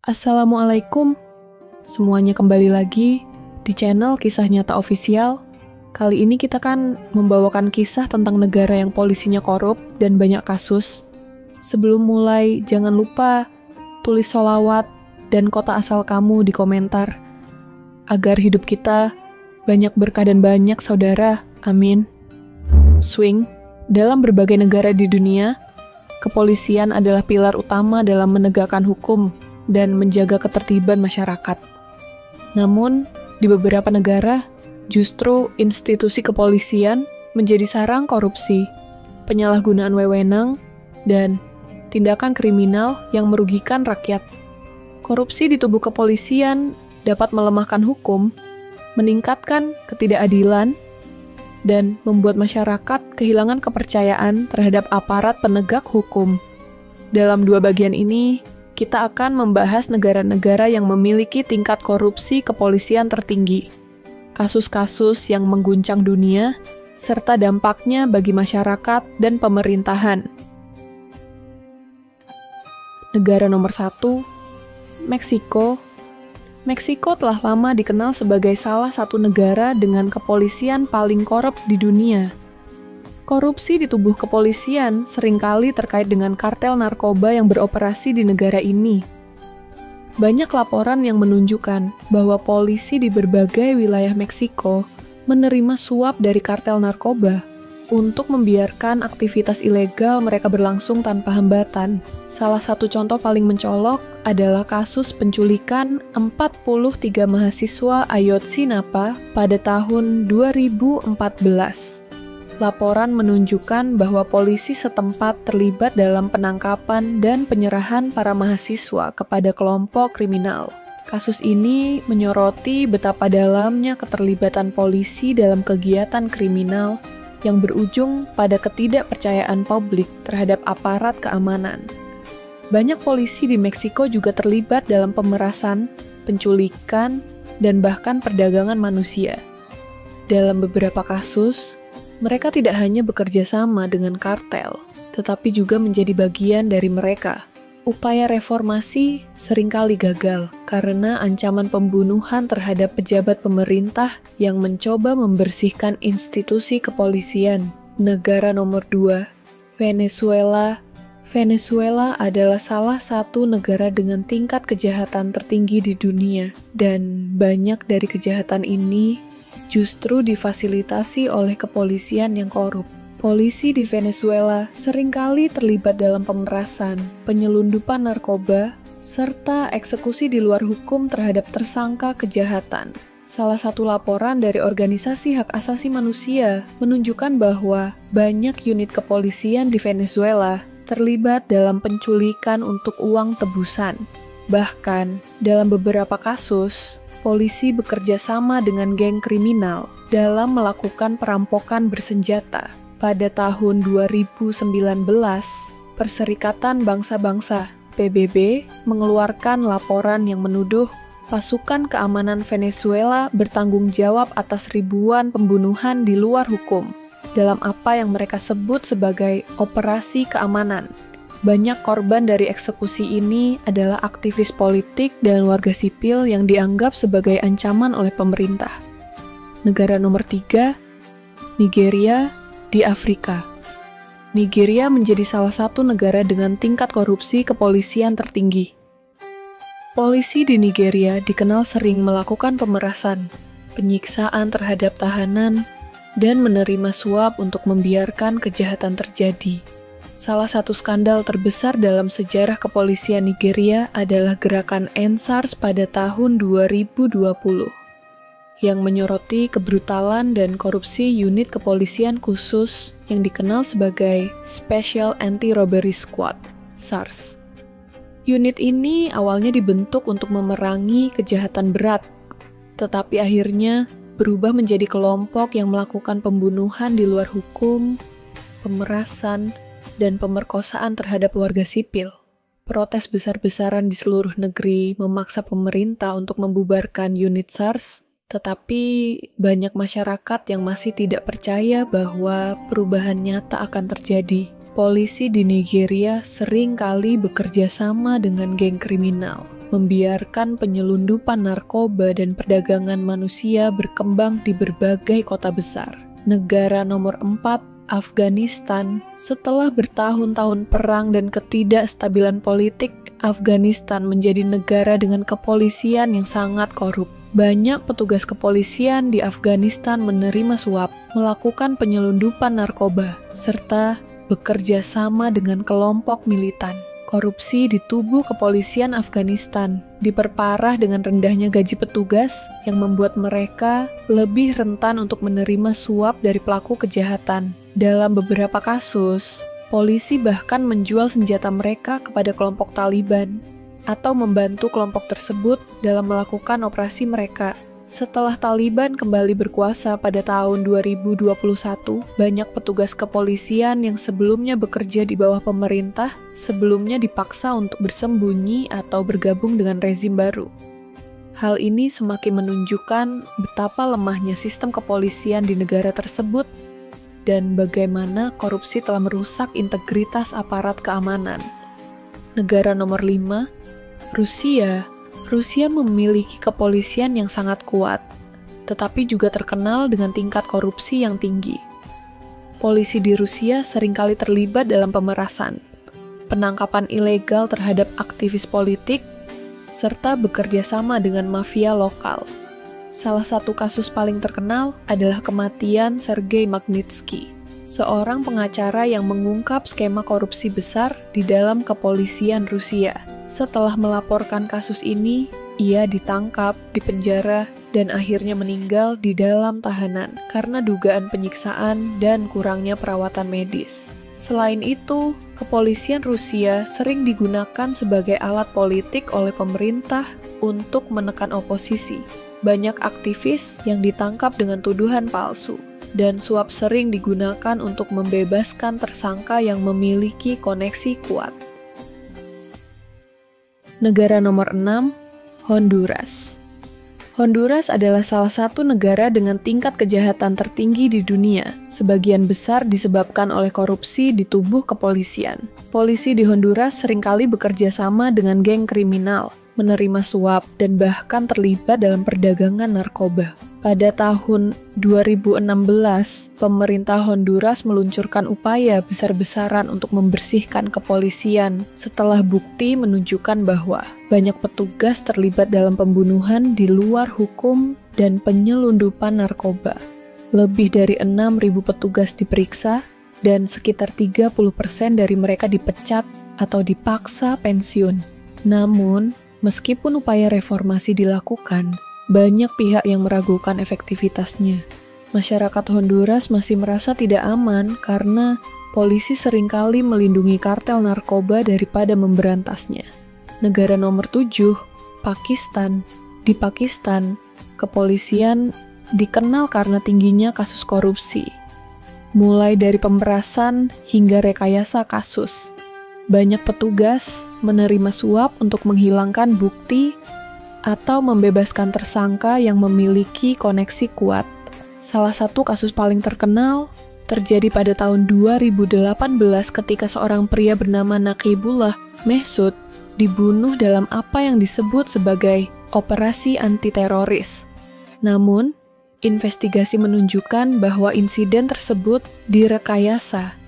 Assalamualaikum, semuanya kembali lagi di channel Kisah Nyata Official. Kali ini kita kan membawakan kisah tentang negara yang polisinya korup dan banyak kasus. Sebelum mulai, jangan lupa tulis sholawat dan kota asal kamu di komentar, agar hidup kita banyak berkah dan banyak saudara, amin. Swing, dalam berbagai negara di dunia, kepolisian adalah pilar utama dalam menegakkan hukum dan menjaga ketertiban masyarakat. Namun, di beberapa negara, justru institusi kepolisian menjadi sarang korupsi, penyalahgunaan wewenang, dan tindakan kriminal yang merugikan rakyat. Korupsi di tubuh kepolisian dapat melemahkan hukum, meningkatkan ketidakadilan, dan membuat masyarakat kehilangan kepercayaan terhadap aparat penegak hukum. Dalam dua bagian ini, kita akan membahas negara-negara yang memiliki tingkat korupsi kepolisian tertinggi, kasus-kasus yang mengguncang dunia, serta dampaknya bagi masyarakat dan pemerintahan. Negara nomor 1, Meksiko. Meksiko telah lama dikenal sebagai salah satu negara dengan kepolisian paling korup di dunia. Korupsi di tubuh kepolisian seringkali terkait dengan kartel narkoba yang beroperasi di negara ini. Banyak laporan yang menunjukkan bahwa polisi di berbagai wilayah Meksiko menerima suap dari kartel narkoba untuk membiarkan aktivitas ilegal mereka berlangsung tanpa hambatan. Salah satu contoh paling mencolok adalah kasus penculikan 43 mahasiswa Ayotzinapa pada tahun 2014. Laporan menunjukkan bahwa polisi setempat terlibat dalam penangkapan dan penyerahan para mahasiswa kepada kelompok kriminal. Kasus ini menyoroti betapa dalamnya keterlibatan polisi dalam kegiatan kriminal yang berujung pada ketidakpercayaan publik terhadap aparat keamanan. Banyak polisi di Meksiko juga terlibat dalam pemerasan, penculikan, dan bahkan perdagangan manusia. Dalam beberapa kasus, mereka tidak hanya bekerja sama dengan kartel, tetapi juga menjadi bagian dari mereka. Upaya reformasi seringkali gagal karena ancaman pembunuhan terhadap pejabat pemerintah yang mencoba membersihkan institusi kepolisian. Negara nomor 2, Venezuela. Venezuela adalah salah satu negara dengan tingkat kejahatan tertinggi di dunia, dan banyak dari kejahatan ini justru difasilitasi oleh kepolisian yang korup. Polisi di Venezuela seringkali terlibat dalam pemerasan, penyelundupan narkoba, serta eksekusi di luar hukum terhadap tersangka kejahatan. Salah satu laporan dari organisasi hak asasi manusia menunjukkan bahwa banyak unit kepolisian di Venezuela terlibat dalam penculikan untuk uang tebusan. Bahkan, dalam beberapa kasus, polisi bekerja sama dengan geng kriminal dalam melakukan perampokan bersenjata. Pada tahun 2019, Perserikatan Bangsa-Bangsa (PBB) mengeluarkan laporan yang menuduh pasukan keamanan Venezuela bertanggung jawab atas ribuan pembunuhan di luar hukum dalam apa yang mereka sebut sebagai operasi keamanan. Banyak korban dari eksekusi ini adalah aktivis politik dan warga sipil yang dianggap sebagai ancaman oleh pemerintah. Negara nomor 3, Nigeria di Afrika. Nigeria menjadi salah satu negara dengan tingkat korupsi kepolisian tertinggi. Polisi di Nigeria dikenal sering melakukan pemerasan, penyiksaan terhadap tahanan, dan menerima suap untuk membiarkan kejahatan terjadi. Salah satu skandal terbesar dalam sejarah kepolisian Nigeria adalah gerakan EndSARS pada tahun 2020, yang menyoroti kebrutalan dan korupsi unit kepolisian khusus yang dikenal sebagai Special Anti-Robbery Squad, SARS. Unit ini awalnya dibentuk untuk memerangi kejahatan berat, tetapi akhirnya berubah menjadi kelompok yang melakukan pembunuhan di luar hukum, pemerasan, dan pemerkosaan terhadap warga sipil. Protes besar-besaran di seluruh negeri memaksa pemerintah untuk membubarkan unit SARS, tetapi banyak masyarakat yang masih tidak percaya bahwa perubahan nyata akan terjadi. Polisi di Nigeria sering kali bekerja sama dengan geng kriminal. membiarkan penyelundupan narkoba dan perdagangan manusia berkembang di berbagai kota besar. Negara nomor 4, Afghanistan. Setelah bertahun-tahun perang dan ketidakstabilan politik, Afghanistan menjadi negara dengan kepolisian yang sangat korup. Banyak petugas kepolisian di Afghanistan menerima suap, melakukan penyelundupan narkoba, serta bekerja sama dengan kelompok militan. Korupsi di tubuh kepolisian Afghanistan diperparah dengan rendahnya gaji petugas yang membuat mereka lebih rentan untuk menerima suap dari pelaku kejahatan. Dalam beberapa kasus, polisi bahkan menjual senjata mereka kepada kelompok Taliban atau membantu kelompok tersebut dalam melakukan operasi mereka. Setelah Taliban kembali berkuasa pada tahun 2021, banyak petugas kepolisian yang sebelumnya bekerja di bawah pemerintah sebelumnya dipaksa untuk bersembunyi atau bergabung dengan rezim baru. Hal ini semakin menunjukkan betapa lemahnya sistem kepolisian di negara tersebut dan bagaimana korupsi telah merusak integritas aparat keamanan. Negara nomor 5, Rusia. Rusia memiliki kepolisian yang sangat kuat, tetapi juga terkenal dengan tingkat korupsi yang tinggi. Polisi di Rusia seringkali terlibat dalam pemerasan, penangkapan ilegal terhadap aktivis politik, serta bekerja sama dengan mafia lokal. Salah satu kasus paling terkenal adalah kematian Sergei Magnitsky, seorang pengacara yang mengungkap skema korupsi besar di dalam kepolisian Rusia. Setelah melaporkan kasus ini, ia ditangkap, dipenjara, dan akhirnya meninggal di dalam tahanan karena dugaan penyiksaan dan kurangnya perawatan medis. Selain itu, kepolisian Rusia sering digunakan sebagai alat politik oleh pemerintah untuk menekan oposisi. Banyak aktivis yang ditangkap dengan tuduhan palsu, dan suap sering digunakan untuk membebaskan tersangka yang memiliki koneksi kuat. Negara nomor 6, Honduras. Honduras adalah salah satu negara dengan tingkat kejahatan tertinggi di dunia. Sebagian besar disebabkan oleh korupsi di tubuh kepolisian. Polisi di Honduras seringkali bekerja sama dengan geng kriminal, menerima suap, dan bahkan terlibat dalam perdagangan narkoba. Pada tahun 2016, pemerintah Honduras meluncurkan upaya besar-besaran untuk membersihkan kepolisian setelah bukti menunjukkan bahwa banyak petugas terlibat dalam pembunuhan di luar hukum dan penyelundupan narkoba. Lebih dari 6.000 petugas diperiksa dan sekitar 30% dari mereka dipecat atau dipaksa pensiun. Namun, meskipun upaya reformasi dilakukan, banyak pihak yang meragukan efektivitasnya. Masyarakat Honduras masih merasa tidak aman karena polisi seringkali melindungi kartel narkoba daripada memberantasnya. Negara nomor 7, Pakistan. Di Pakistan, kepolisian dikenal karena tingginya kasus korupsi. Mulai dari pemerasan hingga rekayasa kasus. Banyak petugas menerima suap untuk menghilangkan bukti atau membebaskan tersangka yang memiliki koneksi kuat. Salah satu kasus paling terkenal terjadi pada tahun 2018 ketika seorang pria bernama Naqibullah Mehsud dibunuh dalam apa yang disebut sebagai operasi anti-teroris. Namun, investigasi menunjukkan bahwa insiden tersebut direkayasa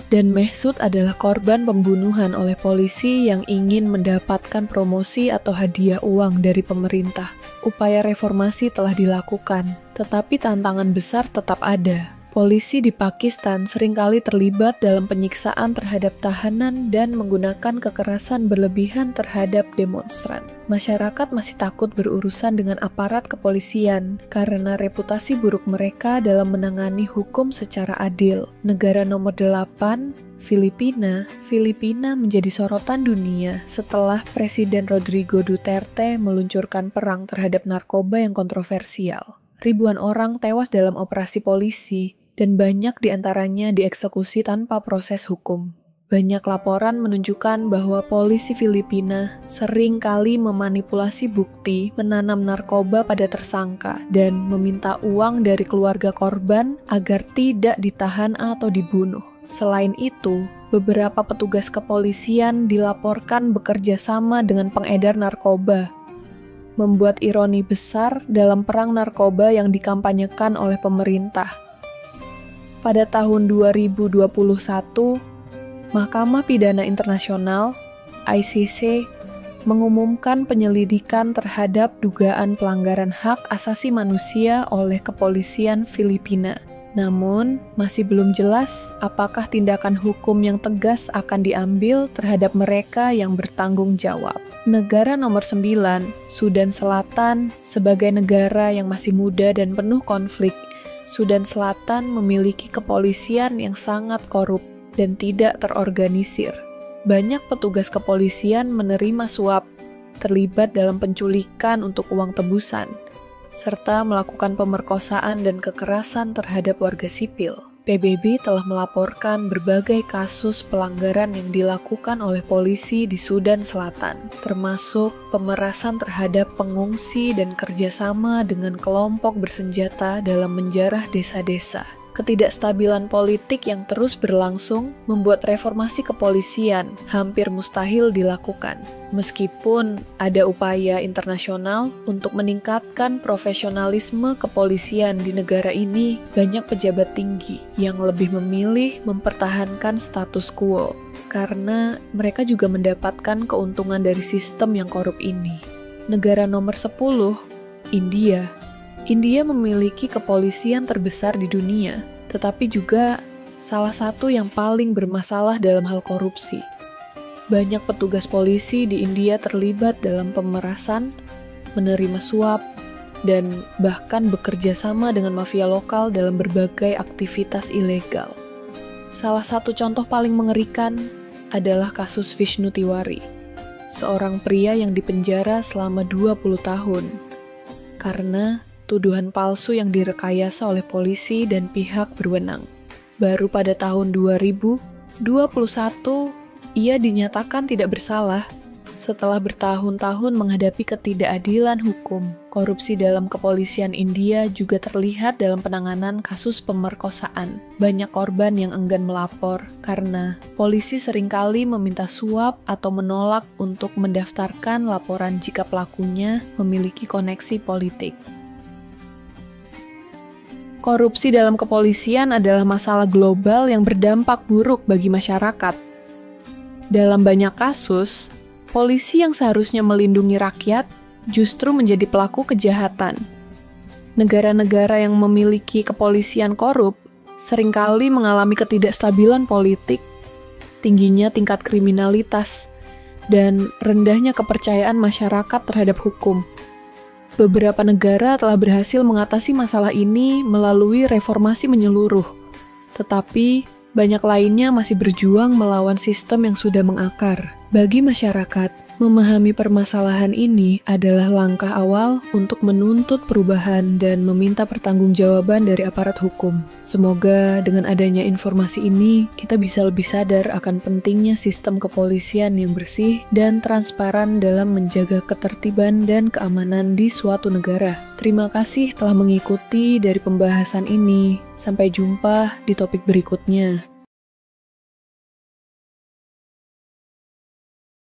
dan Mehsud adalah korban pembunuhan oleh polisi yang ingin mendapatkan promosi atau hadiah uang dari pemerintah. Upaya reformasi telah dilakukan, tetapi tantangan besar tetap ada. Polisi di Pakistan seringkali terlibat dalam penyiksaan terhadap tahanan dan menggunakan kekerasan berlebihan terhadap demonstran. Masyarakat masih takut berurusan dengan aparat kepolisian karena reputasi buruk mereka dalam menangani hukum secara adil. Negara nomor 8, Filipina. Filipina menjadi sorotan dunia setelah Presiden Rodrigo Duterte meluncurkan perang terhadap narkoba yang kontroversial. Ribuan orang tewas dalam operasi polisi, dan banyak diantaranya dieksekusi tanpa proses hukum. Banyak laporan menunjukkan bahwa polisi Filipina sering kali memanipulasi bukti, menanam narkoba pada tersangka, dan meminta uang dari keluarga korban agar tidak ditahan atau dibunuh. Selain itu, beberapa petugas kepolisian dilaporkan bekerja sama dengan pengedar narkoba, membuat ironi besar dalam perang narkoba yang dikampanyekan oleh pemerintah. Pada tahun 2021, Mahkamah Pidana Internasional (ICC) mengumumkan penyelidikan terhadap dugaan pelanggaran hak asasi manusia oleh kepolisian Filipina. Namun, masih belum jelas apakah tindakan hukum yang tegas akan diambil terhadap mereka yang bertanggung jawab. Negara nomor 9, Sudan Selatan, sebagai negara yang masih muda dan penuh konflik, Sudan Selatan memiliki kepolisian yang sangat korup dan tidak terorganisir. Banyak petugas kepolisian menerima suap, terlibat dalam penculikan untuk uang tebusan, serta melakukan pemerkosaan dan kekerasan terhadap warga sipil. PBB telah melaporkan berbagai kasus pelanggaran yang dilakukan oleh polisi di Sudan Selatan, termasuk pemerasan terhadap pengungsi dan kerjasama dengan kelompok bersenjata dalam menjarah desa-desa. Ketidakstabilan politik yang terus berlangsung membuat reformasi kepolisian hampir mustahil dilakukan. Meskipun ada upaya internasional untuk meningkatkan profesionalisme kepolisian di negara ini, banyak pejabat tinggi yang lebih memilih mempertahankan status quo karena mereka juga mendapatkan keuntungan dari sistem yang korup ini. Negara nomor 10, India. India memiliki kepolisian terbesar di dunia, tetapi juga salah satu yang paling bermasalah dalam hal korupsi. Banyak petugas polisi di India terlibat dalam pemerasan, menerima suap, dan bahkan bekerja sama dengan mafia lokal dalam berbagai aktivitas ilegal. Salah satu contoh paling mengerikan adalah kasus Vishnu Tiwari, seorang pria yang dipenjara selama 20 tahun karena tuduhan palsu yang direkayasa oleh polisi dan pihak berwenang. Baru pada tahun 2021, ia dinyatakan tidak bersalah setelah bertahun-tahun menghadapi ketidakadilan hukum. Korupsi dalam kepolisian India juga terlihat dalam penanganan kasus pemerkosaan. Banyak korban yang enggan melapor karena polisi seringkali meminta suap atau menolak untuk mendaftarkan laporan jika pelakunya memiliki koneksi politik. Korupsi dalam kepolisian adalah masalah global yang berdampak buruk bagi masyarakat. Dalam banyak kasus, polisi yang seharusnya melindungi rakyat justru menjadi pelaku kejahatan. Negara-negara yang memiliki kepolisian korup seringkali mengalami ketidakstabilan politik, tingginya tingkat kriminalitas, dan rendahnya kepercayaan masyarakat terhadap hukum. Beberapa negara telah berhasil mengatasi masalah ini melalui reformasi menyeluruh, tetapi banyak lainnya masih berjuang melawan sistem yang sudah mengakar. Bagi masyarakat, memahami permasalahan ini adalah langkah awal untuk menuntut perubahan dan meminta pertanggungjawaban dari aparat hukum. Semoga dengan adanya informasi ini, kita bisa lebih sadar akan pentingnya sistem kepolisian yang bersih dan transparan dalam menjaga ketertiban dan keamanan di suatu negara. Terima kasih telah mengikuti dari pembahasan ini. Sampai jumpa di topik berikutnya.